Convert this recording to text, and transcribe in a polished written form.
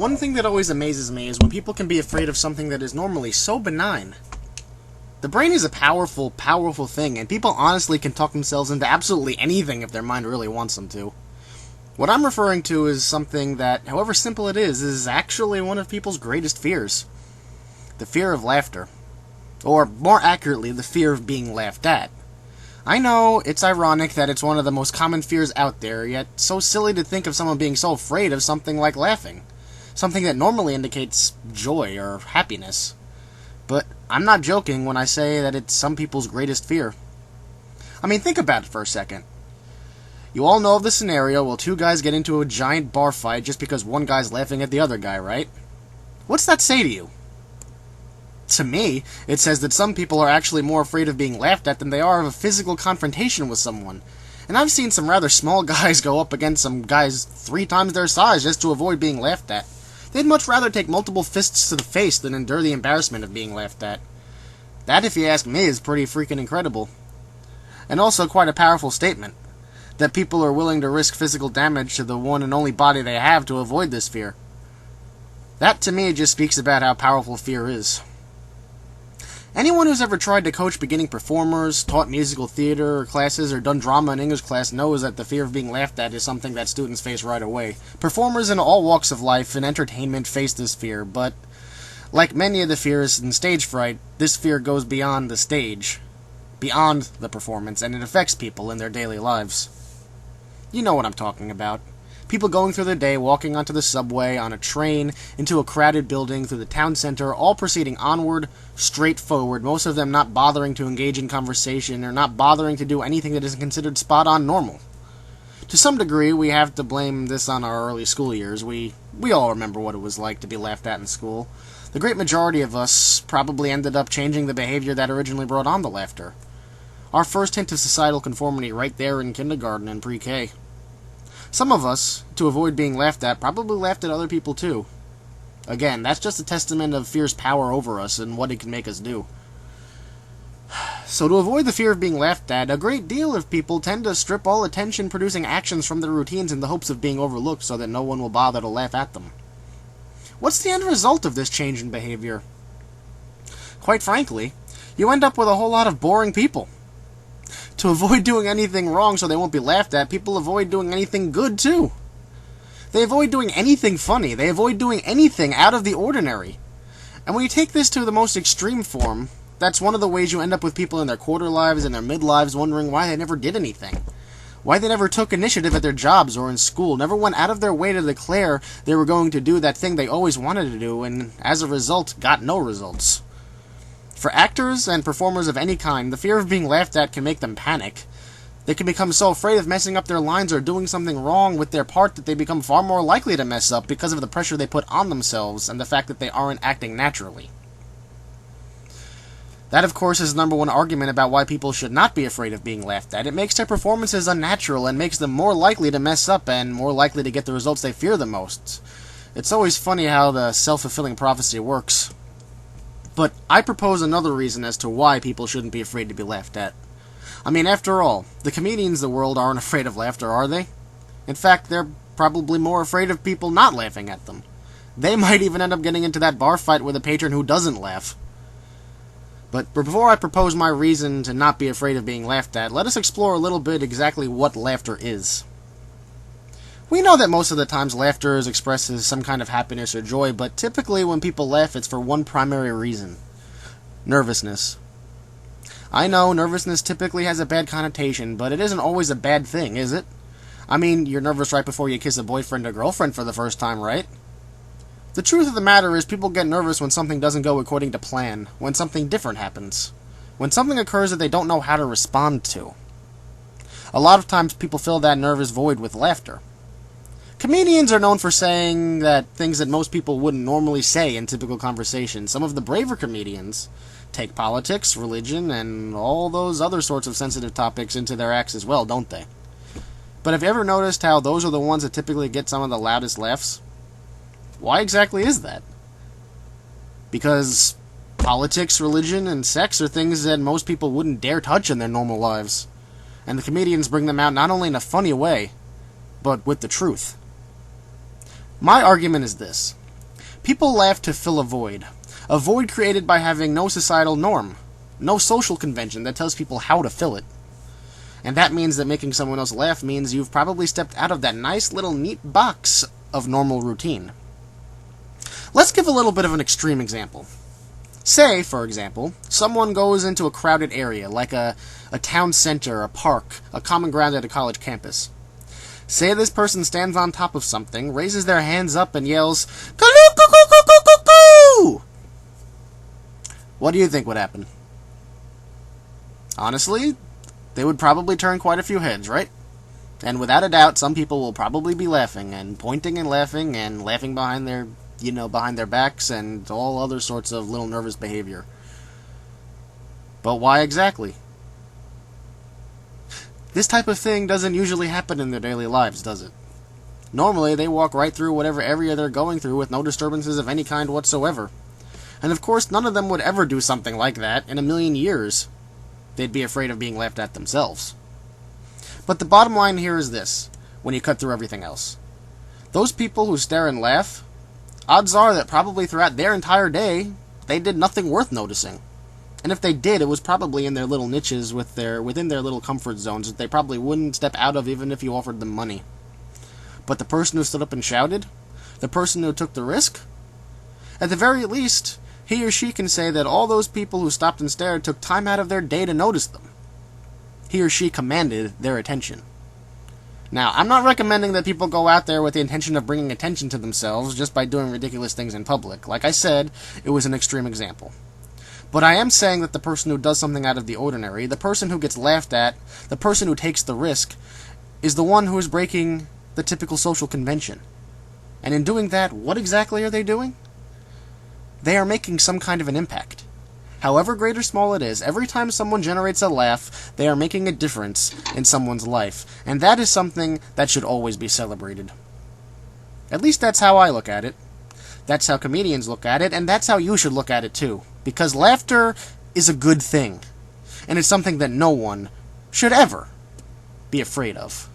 One thing that always amazes me is when people can be afraid of something that is normally so benign. The brain is a powerful, powerful thing, and people honestly can talk themselves into absolutely anything if their mind really wants them to. What I'm referring to is something that, however simple it is actually one of people's greatest fears. The fear of laughter. Or, more accurately, the fear of being laughed at. I know, it's ironic that it's one of the most common fears out there, yet so silly to think of someone being so afraid of something like laughing. Something that normally indicates joy or happiness. But I'm not joking when I say that it's some people's greatest fear. I mean, think about it for a second. You all know of the scenario where two guys get into a giant bar fight just because one guy's laughing at the other guy, right? What's that say to you? To me, it says that some people are actually more afraid of being laughed at than they are of a physical confrontation with someone. And I've seen some rather small guys go up against some guys 3 times their size just to avoid being laughed at. They'd much rather take multiple fists to the face than endure the embarrassment of being laughed at. That, if you ask me, is pretty freaking incredible. And also quite a powerful statement. That people are willing to risk physical damage to the one and only body they have to avoid this fear. That, to me, just speaks about how powerful fear is. Anyone who's ever tried to coach beginning performers, taught musical theater classes, or done drama in English class knows that the fear of being laughed at is something that students face right away. Performers in all walks of life and entertainment face this fear, but like many of the fears in stage fright, this fear goes beyond the stage, beyond the performance, and it affects people in their daily lives. You know what I'm talking about. People going through their day, walking onto the subway, on a train, into a crowded building, through the town center, all proceeding onward, straight forward, most of them not bothering to engage in conversation, or not bothering to do anything that isn't considered spot-on normal. To some degree, we have to blame this on our early school years. We all remember what it was like to be laughed at in school. The great majority of us probably ended up changing the behavior that originally brought on the laughter. Our first hint of societal conformity right there in kindergarten and pre-K. Some of us, to avoid being laughed at, probably laughed at other people too. Again, that's just a testament of fear's power over us and what it can make us do. So to avoid the fear of being laughed at, a great deal of people tend to strip all attention-producing actions from their routines in the hopes of being overlooked so that no one will bother to laugh at them. What's the end result of this change in behavior? Quite frankly, you end up with a whole lot of boring people. To avoid doing anything wrong so they won't be laughed at, people avoid doing anything good, too. They avoid doing anything funny. They avoid doing anything out of the ordinary. And when you take this to the most extreme form, that's one of the ways you end up with people in their quarter lives and their midlives wondering why they never did anything. Why they never took initiative at their jobs or in school, never went out of their way to declare they were going to do that thing they always wanted to do, and as a result, got no results. For actors and performers of any kind, the fear of being laughed at can make them panic. They can become so afraid of messing up their lines or doing something wrong with their part that they become far more likely to mess up because of the pressure they put on themselves and the fact that they aren't acting naturally. That, of course, is the number one argument about why people should not be afraid of being laughed at. It makes their performances unnatural and makes them more likely to mess up and more likely to get the results they fear the most. It's always funny how the self-fulfilling prophecy works. But I propose another reason as to why people shouldn't be afraid to be laughed at. I mean, after all, the comedians of the world aren't afraid of laughter, are they? In fact, they're probably more afraid of people not laughing at them. They might even end up getting into that bar fight with a patron who doesn't laugh. But before I propose my reason to not be afraid of being laughed at, let us explore a little bit exactly what laughter is. We know that most of the times laughter is expressed as some kind of happiness or joy, but typically when people laugh, it's for one primary reason. Nervousness. I know nervousness typically has a bad connotation, but it isn't always a bad thing, is it? I mean, you're nervous right before you kiss a boyfriend or girlfriend for the first time, right? The truth of the matter is people get nervous when something doesn't go according to plan, when something different happens, when something occurs that they don't know how to respond to. A lot of times people fill that nervous void with laughter. Comedians are known for saying that things that most people wouldn't normally say in typical conversation. Some of the braver comedians take politics, religion, and all those other sorts of sensitive topics into their acts as well, don't they? But have you ever noticed how those are the ones that typically get some of the loudest laughs? Why exactly is that? Because politics, religion, and sex are things that most people wouldn't dare touch in their normal lives. And the comedians bring them out not only in a funny way, but with the truth. My argument is this. People laugh to fill a void created by having no societal norm, no social convention that tells people how to fill it. And that means that making someone else laugh means you've probably stepped out of that nice little neat box of normal routine. Let's give a little bit of an extreme example. Say, for example, someone goes into a crowded area, like a town center, a park, a common ground at a college campus. Say this person stands on top of something, raises their hands up, and yells, "Coo-coo-coo-coo-coo-coo!" What do you think would happen? Honestly, they would probably turn quite a few heads, right? And without a doubt, some people will probably be laughing, and pointing and laughing behind their behind their backs, and all other sorts of little nervous behavior. But why exactly? This type of thing doesn't usually happen in their daily lives, does it? Normally, they walk right through whatever area they're going through with no disturbances of any kind whatsoever. And of course, none of them would ever do something like that in a million years. They'd be afraid of being laughed at themselves. But the bottom line here is this, when you cut through everything else. Those people who stare and laugh, odds are that probably throughout their entire day, they did nothing worth noticing. And if they did, it was probably in their little niches within their little comfort zones that they probably wouldn't step out of even if you offered them money. But the person who stood up and shouted, the person who took the risk, at the very least, he or she can say that all those people who stopped and stared took time out of their day to notice them. He or she commanded their attention. Now, I'm not recommending that people go out there with the intention of bringing attention to themselves just by doing ridiculous things in public. Like I said, it was an extreme example. But I am saying that the person who does something out of the ordinary, the person who gets laughed at, the person who takes the risk, is the one who is breaking the typical social convention. And in doing that, what exactly are they doing? They are making some kind of an impact. However great or small it is, every time someone generates a laugh, they are making a difference in someone's life. And that is something that should always be celebrated. At least that's how I look at it. That's how comedians look at it, and that's how you should look at it too. Because laughter is a good thing. And it's something that no one should ever be afraid of.